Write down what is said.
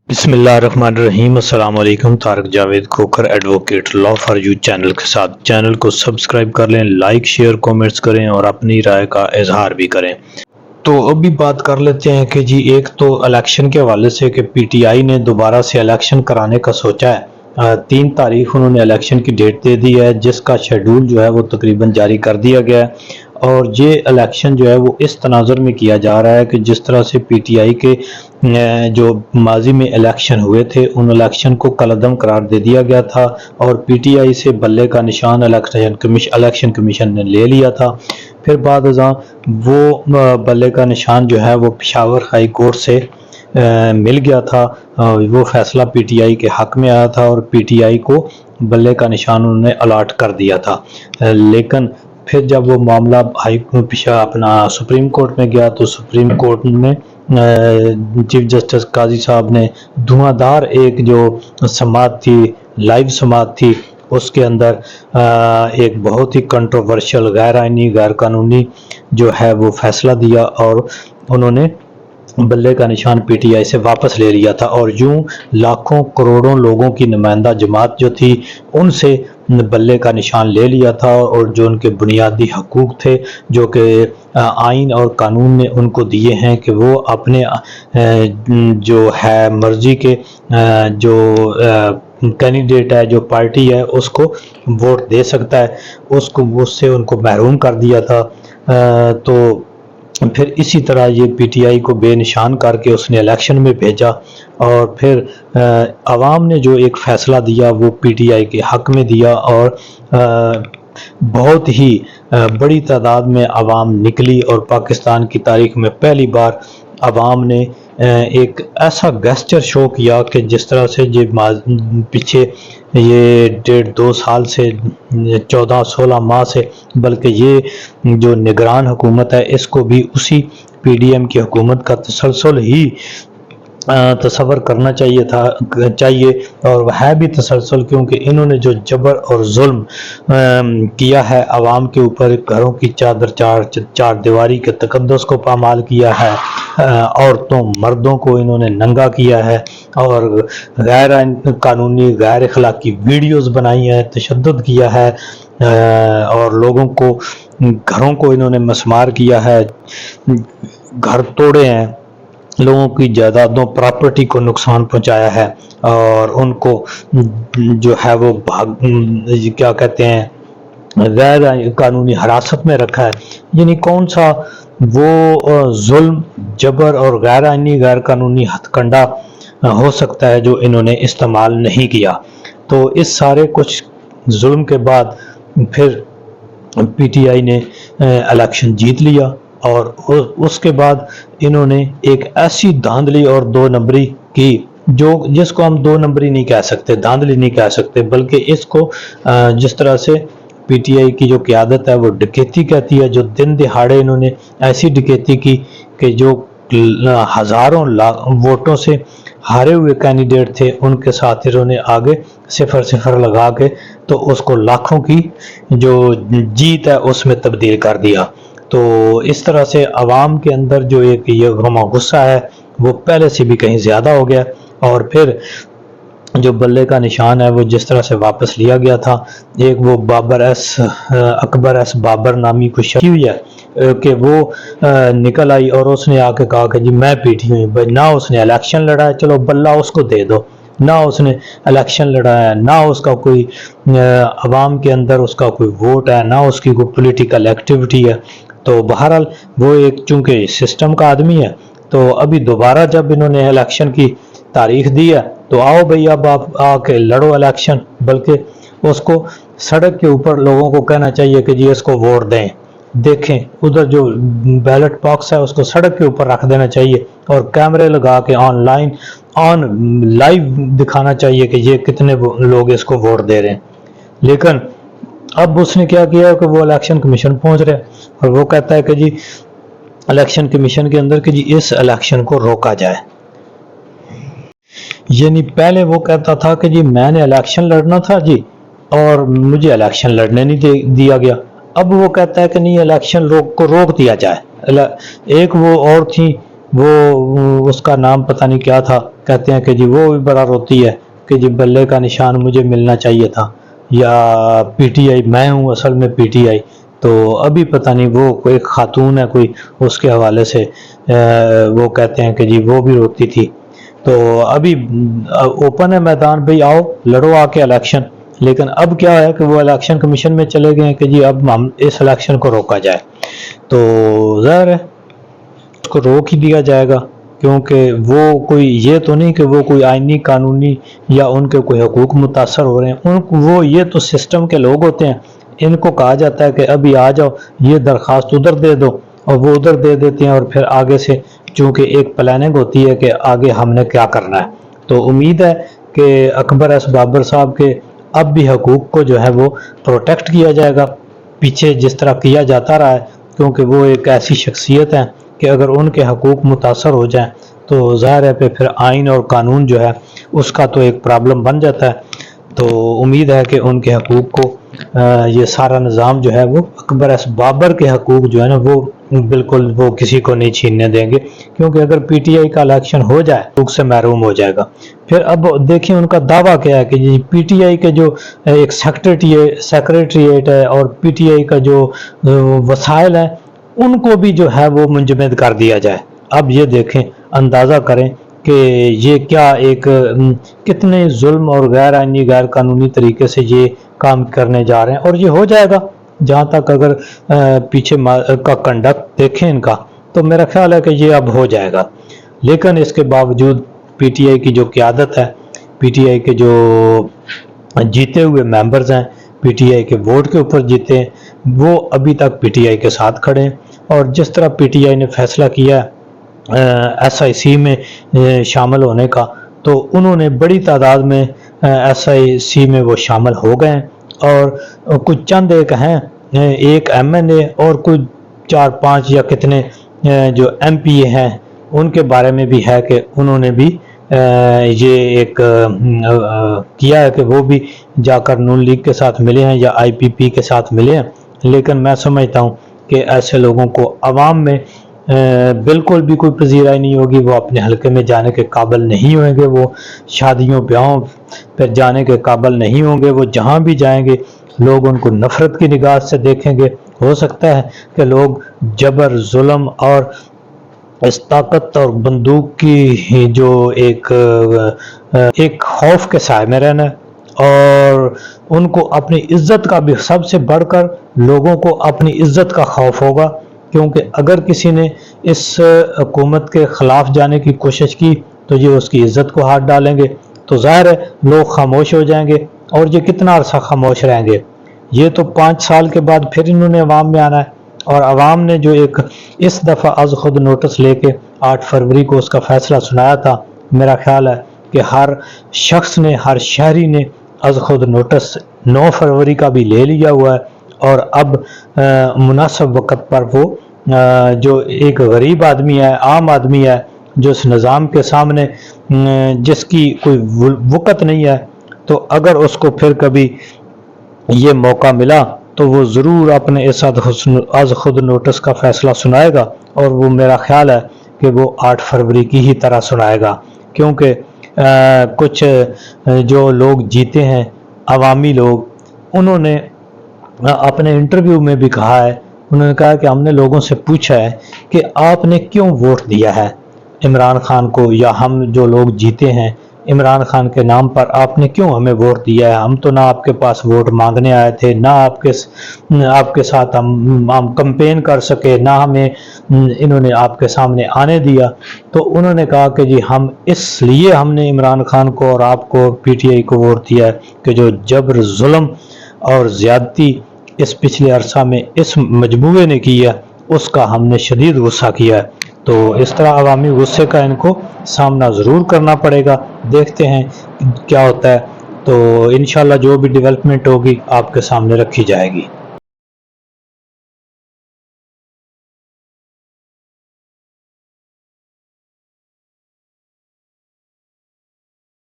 بسم اللہ الرحمن الرحیم۔ السلام علیکم۔ Tariq Javed Khokhar advocate law for you channel کے ساتھ چینل کو سبسکرائب کر لیں، لائک شیئر کومنٹس کریں اور اپنی رائے کا اظہار بھی کریں۔ تو ابھی بات کر لیتے ہیں کہ جی ایک تو الیکشن کے حوالے سے کہ پی ٹی آئی نے دوبارہ سے الیکشن کرانے کا سوچا ہے۔ 3 تاریخ انہوں نے الیکشن کی ڈیٹ دے دی ہے، جس کا شیڈول جو ہے وہ تقریباً جاری کر دیا گیا ہے، اور یہ الیکشن جو ہے وہ اس تناظر میں کیا جا رہا ہے کہ جس طرح سے پی ٹی آئی کے جو ماضی میں الیکشن ہوئے تھے ان الیکشن کو کالعدم قرار دے دیا گیا تھا، اور پی ٹی آئی سے بلے کا نشان الیکشن کمیشن نے لے لیا تھا۔ پھر بعد ازاں وہ بلے کا نشان جو ہے وہ پشاور ہائی کورٹ سے مل گیا تھا، وہ فیصلہ پی ٹی آئی کے حق میں آیا تھا اور پی ٹی آئی کو بلے کا نشان انہوں نے الاٹ کر دیا تھا۔ لیکن پھر جب وہ معاملہ اپنا سپریم کورٹ میں گیا تو سپریم کورٹ میں چیف جسٹس قاضی صاحب نے دھواں دار ایک جو سماعت تھی، لائیو سماعت تھی، اس کے اندر ایک بہت ہی کنٹروورشل، غیر آئینی، غیر قانونی جو ہے وہ فیصلہ دیا، اور انہوں نے بلے کا نشان پی ٹی آئی سے واپس لے لیا تھا، اور یوں لاکھوں کروڑوں لوگوں کی نمائندہ جماعت جو تھی ان سے بلے کا نشان لے لیا تھا، اور جو ان کے بنیادی حقوق تھے جو کہ آئین اور قانون نے ان کو دیے ہیں کہ وہ اپنے جو ہے مرضی کے جو کینڈیڈیٹ ہے، جو پارٹی ہے، اس کو ووٹ دے سکتا ہے، اس سے ان کو محروم کر دیا تھا۔ تو پھر اسی طرح یہ پی ٹی آئی کو بے نشان کر کے اس نے الیکشن میں بھیجا، اور پھر عوام نے جو ایک فیصلہ دیا وہ پی ٹی آئی کے حق میں دیا، اور بہت ہی بڑی تعداد میں عوام نکلی، اور پاکستان کی تاریخ میں پہلی بار عوام نے ایک ایسا گیسچر شو کیا کہ جس طرح سے پیچھے یہ 1.5-2 سال سے 14-16 ماہ سے، بلکہ یہ جو نگران حکومت ہے اس کو بھی اسی پی ڈی ایم کی حکومت کا تسلسل ہی تصور کرنا چاہیے، اور وہ ہے بھی تسلسل، کیونکہ انہوں نے جو جبر اور ظلم کیا ہے عوام کے اوپر، گھروں کی چار دیواری کے تقدس کو پامال کیا ہے، عورتوں مردوں کو انہوں نے ننگا کیا ہے، اور غیر قانونی غیر اخلاقی ویڈیوز بنائی ہیں، تشدد کیا ہے، اور لوگوں کو گھروں کو انہوں نے مسمار کیا ہے، گھر توڑے ہیں، لوگوں کی جائیدادوں پراپرٹی کو نقصان پہنچایا ہے، اور ان کو جو ہے وہ کیا کہتے ہیں غیر قانونی حراست میں رکھا ہے۔ یعنی کون سا وہ ظلم، جبر اور غیر آئینی غیر قانونی ہتھ کنڈا ہو سکتا ہے جو انہوں نے استعمال نہیں کیا۔ تو اس سارے کچھ ظلم کے بعد پھر پی ٹی آئی نے الیکشن جیت لیا، اور اس کے بعد انہوں نے ایک ایسی دھاندلی اور 2 نمبری کی جس کو ہم 2 نمبری نہیں کہہ سکتے، دھاندلی نہیں کہہ سکتے، بلکہ اس کو جس طرح سے پی ٹی آئی کی جو قیادت ہے وہ ڈکیتی کہتی ہے، جو دن دہاڑے انہوں نے ایسی ڈکیتی کی کہ جو ہزاروں ووٹوں سے ہارے ہوئے کینڈیڈیٹ تھے ان کے ساتھ انہوں نے آگے 0 لگا کے تو اس کو لاکھوں کی جو جیت ہے اس میں تبدیل کر دیا۔ تو اس طرح سے عوام کے اندر جو ایک یہ غم و غصہ ہے وہ پہلے سے بھی کہیں زیادہ ہو گیا، اور پھر جو بلے کا نشان ہے وہ جس طرح سے واپس لیا گیا تھا، ایک وہ اکبر ایس بابر نامی کوئی شخص ہوئی ہے کہ وہ نکل آئی اور اس نے آ کے کہا کہ جی میں پیٹی ہوئی بھائی، نہ اس نے الیکشن لڑا ہے، چلو بلہ اس کو دے دو، نہ اس نے الیکشن لڑایا ہے، نہ اس کا کوئی عوام کے اندر اس کا کوئی ووٹ ہے، نہ اس کی کوئی پولیٹیکل ایکٹیویٹی ہے۔ تو بہرحال وہ ایک چونکہ سسٹم کا آدمی ہے، تو ابھی دوبارہ جب انہوں نے الیکشن کی تاریخ دی ہے تو آؤ بھئی اب آپ آ کے لڑو الیکشن، بلکہ اس کو سڑک کے اوپر لوگوں کو کہنا چاہیے کہ جی اس کو ووٹ دیں، دیکھیں ادھر جو بیلٹ باکس ہے اس کو سڑک کے اوپر رکھ دینا چاہیے، اور کیمرے لگا کے لائیو دکھانا چاہیے کہ یہ کتنے لوگ اس کو ووٹ دے رہے ہیں۔ لیکن اب اس نے کیا کیا کہ وہ الیکشن کمیشن پہنچ رہے اور وہ کہتا ہے کہ جی الیکشن کمیشن کے اندر کہ جی اس الیکشن کو روکا جائے۔ یعنی پہلے وہ کہتا تھا کہ جی میں نے الیکشن لڑنا تھا جی اور مجھے الیکشن لڑنے نہیں دیا گیا، اب وہ کہتا ہے کہ نہیں الیکشن کو روک دیا جائے۔ ایک وہ اور تھی، وہ اس کا نام پتہ نہیں کیا تھا کہتے ہیں کہ جی وہ بھی بڑا روتی ہے کہ جی بلے کا نشان مجھے ملنا چاہیے تھا، یا پی ٹی آئی میں ہوں اصل میں پی ٹی آئی. تو ابھی پتہ نہیں وہ کوئی خاتون ہے کوئی، اس کے حوالے سے وہ کہتے ہیں کہ جی وہ بھی روتی تھی. تو ابھی اوپن ہے میدان، بھئی آؤ لڑو آ کے الیکشن. لیکن اب کیا ہے کہ وہ الیکشن کمیشن میں چلے گئے ہیں کہ جی اب ہم اس الیکشن کو روکا جائے. تو ظاہر ہے اس کو روک ہی دیا جائے گا، کیونکہ وہ کوئی یہ تو نہیں کہ وہ کوئی آئینی قانونی یا ان کے کوئی حقوق متاثر ہو رہے ہیں. وہ یہ تو سسٹم کے لوگ ہوتے ہیں، ان کو کہا جاتا ہے کہ ابھی آ جاؤ یہ درخواست ادھر دے دو، اور وہ ادھر دے دیتے ہیں، اور پھر آگے سے چونکہ ایک پلاننگ ہوتی ہے کہ آگے ہم نے کیا کرنا ہے. تو امید ہے کہ اکبر ایس بابر صاحب کے اب بھی حقوق کو جو ہے وہ پروٹیکٹ کیا جائے گا، پیچھے جس طرح کیا جاتا رہا ہے، کیونکہ وہ ایک ایسی شخصیت ہے کہ اگر ان کے حقوق متاثر ہو جائیں تو ظاہر ہے پھر آئین اور قانون جو ہے اس کا تو ایک پرابلم بن جاتا ہے. تو امید ہے کہ ان کے حقوق کو یہ سارا نظام جو ہے وہ اکبر ایس بابر کے حقوق جو ہے نا وہ بالکل وہ کسی کو نہیں چھیننے دیں گے، کیونکہ اگر پی ٹی آئی کا الیکشن ہو جائے حقوق سے محروم ہو جائے گا. پھر اب دیکھیں ان کا دعویٰ کیا ہے کہ جی پی ٹی آئی کے جو ایک سیکریٹریٹ ہے اور پی ٹی آئی کا جو وسائل ہیں ان کو بھی جو ہے وہ منجمد کر دیا جائے. اب یہ دیکھیں، اندازہ کریں کہ یہ کیا ایک کتنے ظلم اور غیر آئینی غیر قانونی طریقے سے یہ کام کرنے جا رہے ہیں. اور یہ ہو جائے گا جہاں تک اگر پیچھے کا کنڈکٹ دیکھیں ان کا، تو میرا خیال ہے کہ یہ اب ہو جائے گا. لیکن اس کے باوجود پی ٹی آئی کی جو قیادت ہے، پی ٹی آئی کے جو جیتے ہوئے ممبرز ہیں، پی ٹی آئی کے ووٹ کے اوپر جیتے ہیں، وہ ابھی تک پی ٹی آئی کے ساتھ کھڑے ہیں. اور جس طرح پی ٹی آئی نے فیصلہ کیا ایس آئی سی میں شامل ہونے کا، تو انہوں نے بڑی تعداد میں ایس آئی سی میں وہ شامل ہو گئے ہیں. اور کچھ چند ایک ہیں، ایک ایم این اے اور کچھ 4-5 یا کتنے جو ایم پی اے ہیں، ان کے بارے میں بھی ہے کہ انہوں نے بھی یہ ایک کیا ہے کہ وہ بھی جا کر نون لیگ کے ساتھ ملے ہیں یا آئی پی پی کے ساتھ ملے ہیں. لیکن میں سمجھتا ہوں کہ ایسے لوگوں کو عوام میں بالکل بھی کوئی پذیرائی نہیں ہوگی، وہ اپنے حلقے میں جانے کے قابل نہیں ہوں گے، وہ شادیوں بیاہوں پہ جانے کے قابل نہیں ہوں گے. وہ جہاں بھی جائیں گے لوگ ان کو نفرت کی نگاہ سے دیکھیں گے. ہو سکتا ہے کہ لوگ جبر، ظلم اور اس طاقت اور بندوق کی جو ایک خوف کے سائے میں رہنا ہے، اور ان کو اپنی عزت کا بھی سب سے بڑھ کر لوگوں کو اپنی عزت کا خوف ہوگا. کیونکہ اگر کسی نے اس حکومت کے خلاف جانے کی کوشش کی تو یہ اس کی عزت کو ہاتھ ڈالیں گے. تو ظاہر ہے لوگ خاموش ہو جائیں گے، اور یہ کتنا عرصہ خاموش رہیں گے؟ یہ تو 5 سال کے بعد پھر انہوں نے عوام میں آنا ہے. اور عوام نے جو ایک اس دفعہ از خود نوٹس لے کے 8 فروری کو اس کا فیصلہ سنایا تھا، میرا خیال ہے کہ ہر شخص نے، ہر شہری نے از خود نوٹس 9 فروری کا بھی لے لیا ہوا ہے. اور اب مناسب وقت پر وہ جو ایک غریب آدمی ہے، عام آدمی ہے، جو اس نظام کے سامنے جس کی کوئی وقت نہیں ہے، تو اگر اس کو پھر کبھی یہ موقع ملا تو وہ ضرور اپنے اس از خود نوٹس کا فیصلہ سنائے گا. اور وہ میرا خیال ہے کہ وہ 8 فروری کی ہی طرح سنائے گا. کیونکہ کچھ جو لوگ جیتے ہیں، عوامی لوگ، انہوں نے اپنے انٹرویو میں بھی کہا ہے، انہوں نے کہا کہ ہم نے لوگوں سے پوچھا ہے کہ آپ نے کیوں ووٹ دیا ہے عمران خان کو، یا ہم جو لوگ جیتے ہیں عمران خان کے نام پر آپ نے کیوں ہمیں ووٹ دیا ہے؟ ہم تو نہ آپ کے پاس ووٹ مانگنے آئے تھے، نہ آپ کے ساتھ ہم کمپین کر سکے، نہ ہمیں انہوں نے آپ کے سامنے آنے دیا. تو انہوں نے کہا کہ جی اس لیے ہم نے عمران خان کو اور آپ کو پی ٹی آئی کو ووٹ دیا ہے کہ جو جبر، ظلم اور زیادتی اس پچھلے عرصہ میں اس مجموعے نے کی ہے، اس کا ہم نے شدید غصہ کیا ہے. تو اس طرح عوامی غصے کا ان کو سامنا ضرور کرنا پڑے گا. دیکھتے ہیں کیا ہوتا ہے. تو انشاءاللہ جو بھی ڈیولپمنٹ ہوگی آپ کے سامنے رکھی جائے گی.